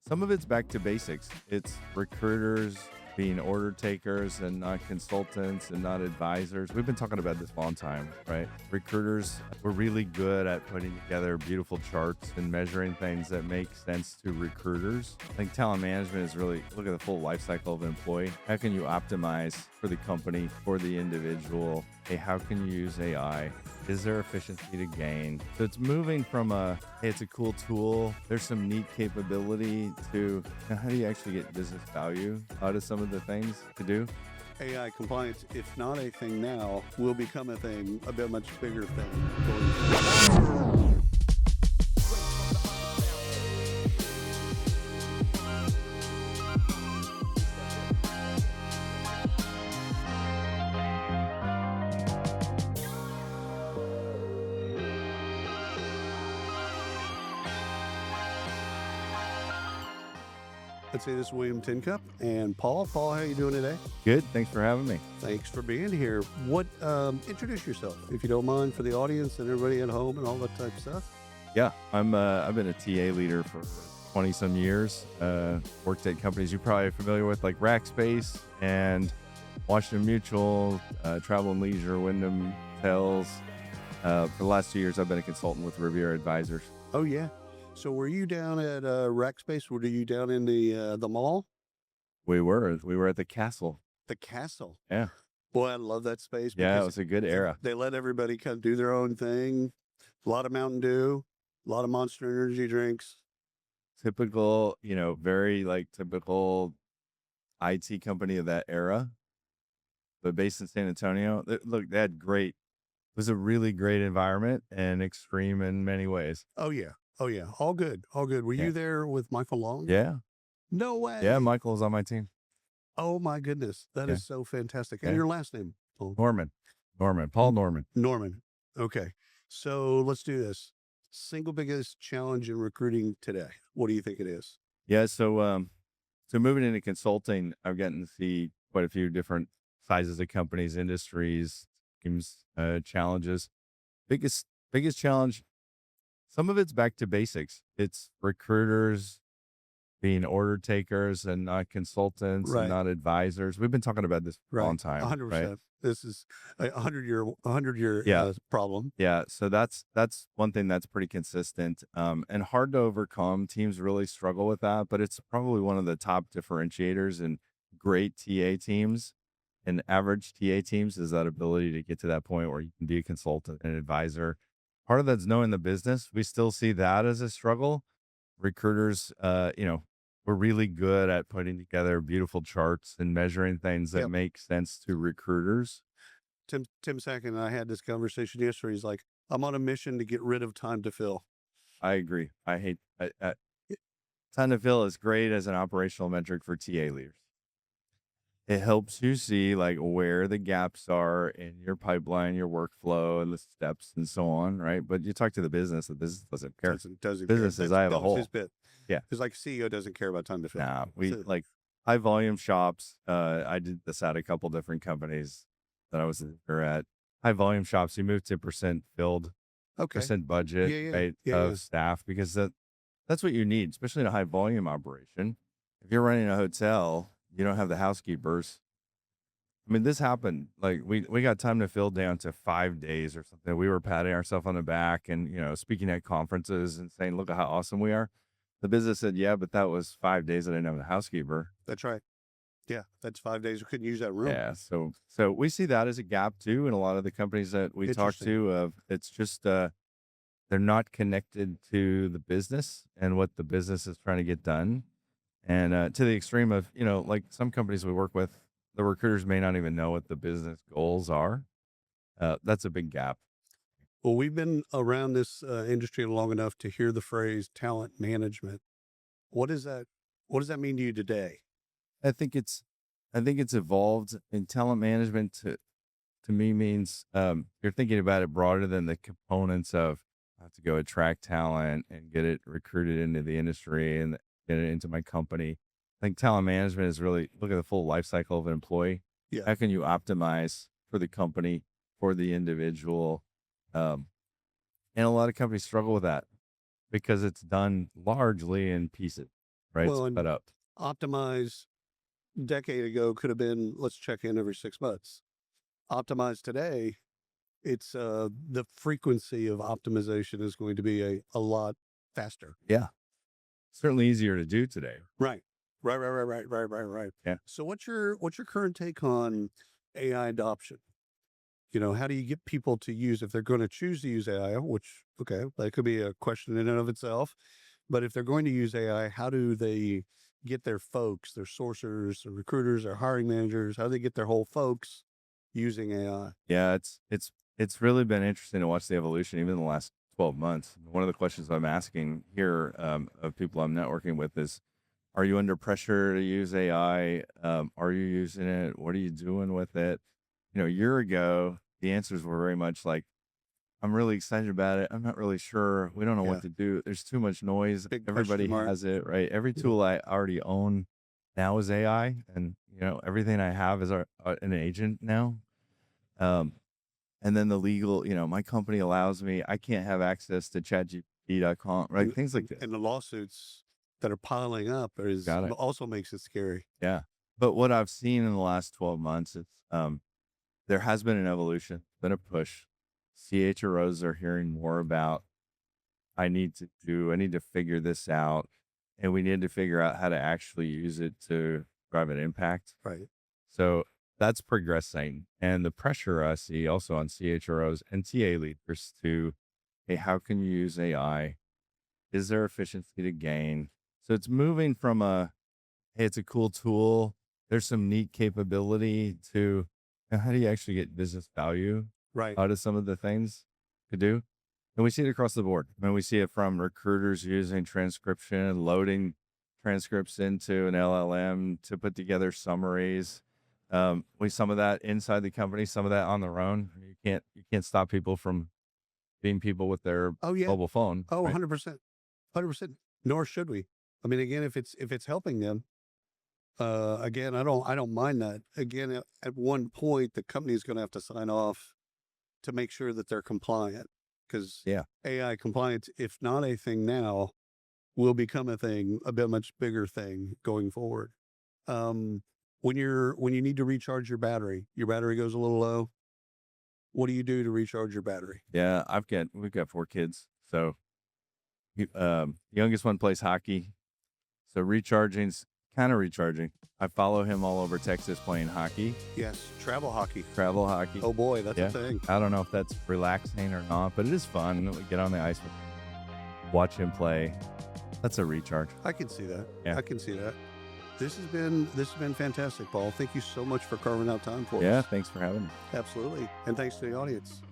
Some of it's back to basics. It's recruiters being order takers and not consultants and not advisors. We've been talking about this a long time, right? Recruiters, we're really good at putting together beautiful charts and measuring things that make sense to recruiters. I think talent management is really look at the full life cycle of an employee. How can you optimize for the company, for the individual? Hey, how can you use AI? Is there efficiency to gain? So it's moving from hey, it's a cool tool. There's some neat capability to how do you actually get business value out of some of the things to do? AI compliance, if not a thing now, will become a thing, a bit much bigger thing going forward. Let's say this is William Tincup and Paul. Paul, how are you doing today? Good. Thanks for having me. Thanks for being here. Introduce yourself, if you don't mind, for the audience and everybody at home and all that type of stuff. Yeah, I've been a TA leader for 20 some years. Worked at companies you're probably familiar with like Rackspace and Washington Mutual, Travel and Leisure, Wyndham Hotels. For the last 2 years, I've been a consultant with Riviera Advisors. Oh yeah. So were you down at Rackspace? Were you down in the mall? We were at the Castle. The Castle. Yeah. Boy, I love that space. Yeah, it was a good era. They let everybody kind of do their own thing. A lot of Mountain Dew, a lot of Monster Energy drinks. Typical, very like typical IT company of that era, but based in San Antonio. Look, they had it was a really great environment and extreme in many ways. Oh yeah. Oh yeah. All good. All good. Were you there with Michael Long? Yeah. No way. Yeah, Michael was on my team. Oh my goodness. That is so fantastic. And your last name? Norman. Paul Norman. Norman. Okay. So let's do this. Single biggest challenge in recruiting today. What do you think it is? Yeah. So moving into consulting, I've gotten to see quite a few different sizes of companies, industries, teams, challenges. Biggest challenge. Some of it's back to basics. It's recruiters being order takers and not consultants and not advisors. We've been talking about this for a long time. 100%. Right? This is a 100-year problem. Yeah. So that's one thing that's pretty consistent and hard to overcome. Teams really struggle with that, but it's probably one of the top differentiators in great TA teams and average TA teams is that ability to get to that point where you can be a consultant and advisor. Part of that's knowing the business. We still see that as a struggle. Recruiters, we're really good at putting together beautiful charts and measuring things that make sense to recruiters. Tim Sackett and I had this conversation yesterday. He's like, I'm on a mission to get rid of time to fill. I agree. Time to fill is great as an operational metric for TA leaders. It helps you see like where the gaps are in your pipeline, your workflow, and the steps and so on, right? But you talk to the business doesn't care. Doesn't business care. is I have a That was hole. his bit. Yeah. It's like CEO doesn't care about time to fill. Nah, we like high volume shops. I did this at a couple different companies that I was at. High volume shops, you move to percent filled, percent budget, right, of staff, because that's what you need, especially in a high volume operation. If you're running a hotel, you don't have the housekeepers. I mean, this happened. Like we got time to fill down to 5 days or something. We were patting ourselves on the back and, speaking at conferences and saying, look at how awesome we are. The business said, yeah, but that was 5 days that I didn't have a housekeeper. That's right. Yeah. That's 5 days. We couldn't use that room. Yeah. So we see that as a gap too. In a lot of the companies that we talk to, it's just, they're not connected to the business and what the business is trying to get done. And to the extreme of, like some companies we work with, the recruiters may not even know what the business goals are. That's a big gap. Well, we've been around this industry long enough to hear the phrase talent management. What does that mean to you today? I think it's evolved, and talent management to me means you're thinking about it broader than the components of I have to go attract talent and get it recruited into the industry and get it into my company. I think talent management is really look at the full life cycle of an employee. Yeah. How can you optimize for the company, for the individual? And a lot of companies struggle with that because it's done largely in pieces, right? Well, Sped and up. Optimize decade ago could have been let's check in every 6 months. Optimize today, it's the frequency of optimization is going to be a lot faster. Yeah. Certainly easier to do today. Right. Right. Yeah. So what's your current take on AI adoption? You know, how do you get people to use if they're going to choose to use AI, which okay, that could be a question in and of itself. But if they're going to use AI, how do they get their folks, their sourcers, their recruiters, their hiring managers, how do they get their whole folks using AI? Yeah, it's really been interesting to watch the evolution even in the last 12 months. One of the questions I'm asking here of people I'm networking with is, are you under pressure to use AI? Are you using it? What are you doing with it? You know, a year ago, the answers were very much like, I'm really excited about it. I'm not really sure. We don't know Yeah. what to do. There's too much noise. Big Everybody question mark. has it, right? Every Yeah. tool I already own now is AI, and you know, everything I have is an agent now. Um, and then the legal, you know, my company allows me, I can't have access to ChatGPT.com, right? And, Things like this. and the lawsuits that are piling up is Got it. also makes it scary. Yeah. But what I've seen in the last 12 months, it's there has been an evolution, been a push. CHROs are hearing more about, I need to figure this out, and we need to figure out how to actually use it to drive an impact. Right. So that's progressing. And the pressure I see also on CHROs and TA leaders to, hey, how can you use AI? Is there efficiency to gain? So it's moving from hey, it's a cool tool. There's some neat capability to, how do you actually get business value Right. out of some of the things to do? And we see it across the board. I mean, we see it from recruiters using transcription, loading transcripts into an LLM to put together summaries. Some of that inside the company, some of that on their own. You can't stop people from being people with their Oh yeah. mobile phone. Oh, right? 100%. 100%. Nor should we. I mean, again, if it's helping them, again, I don't mind that. Again, at one point, the company is going to have to sign off to make sure that they're compliant, because Yeah. AI compliance, if not a thing now, will become a thing, a bit much bigger thing going forward. When you need to recharge your battery goes a little low. What do you do to recharge your battery? Yeah, we've got 4 kids. So youngest one plays hockey. So kind of recharging. I follow him all over Texas playing hockey, Yes, travel hockey. travel hockey. Oh boy, that's Yeah. a thing. I don't know if that's relaxing or not, but it is fun. We get on the ice with him, watch him play. That's a recharge. I can see that. Yeah. I can see that. This has been fantastic, Paul. Thank you so much for carving out time for Yeah, us. thanks for having me. Absolutely. And thanks to the audience.